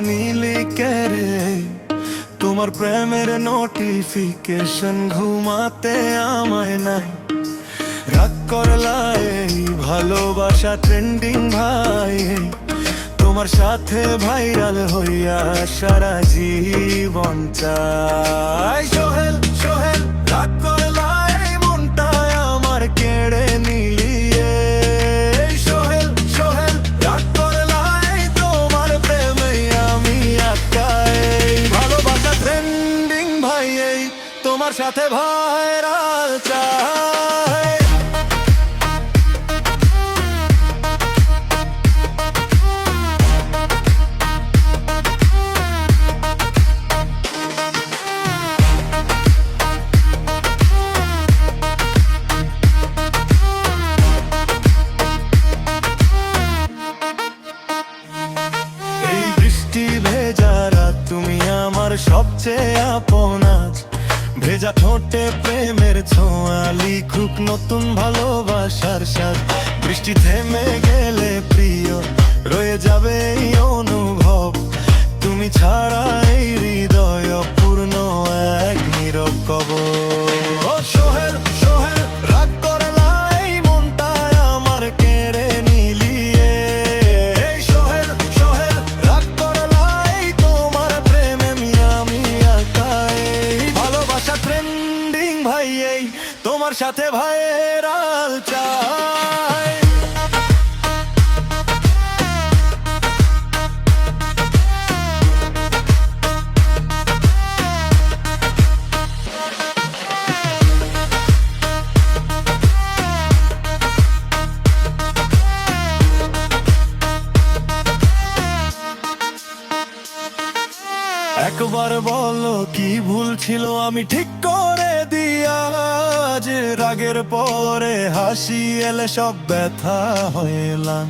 নিলি কেড়ে। তোমার প্রেমের নোটিফিকেশন ঘুমাতে আমায় নাই। রাগ করলাই ভালোবাসা ট্রেন্ডিং ভাই, তোমার সাথে ভাইরাল হইয়া সারা জীবন চাই। সোহেল সোহেল রাগ করলাই মনটায় আমার কেড়ে নিলিয়ে। সোহেল সোহেল রাগ করলাই তোমার প্রেমে আমি আটকাই। ভালোবাসা ট্রেন্ডিং ভাই, তোমার সাথে ভাইরাল চাই। ভেজা রাত তুমি আমার সবচেয়ে আপন আজ। ভেজা ঠোঁটে প্রেমের ছোঁয়া লিখুক নতুন ভালোবাসার স্বাদ। বৃষ্টি থেমে গেলে প্রিয় রয়ে যাবে এই অনুভব। তুমি ছাড়া এই হৃদয় অপূর্ণ এক নীরব কবর। সোহেল সোহেল রাগ করলাই মনটায় আমার কেড়ে নিলিয়ে। সোহেল সোহেল রাগ করলাই তোমার প্রেমে আমি আটকাই। ভালোবাসা ট্রেন্ডিং ভাই, তোমার সাথে ভাইরাল চাই। একবার বলো কি ভুল ছিল আমি ঠিক করে দিয়া। যে রাগের পরে হাসি এলে সব ব্যথা হয়ে এলাম।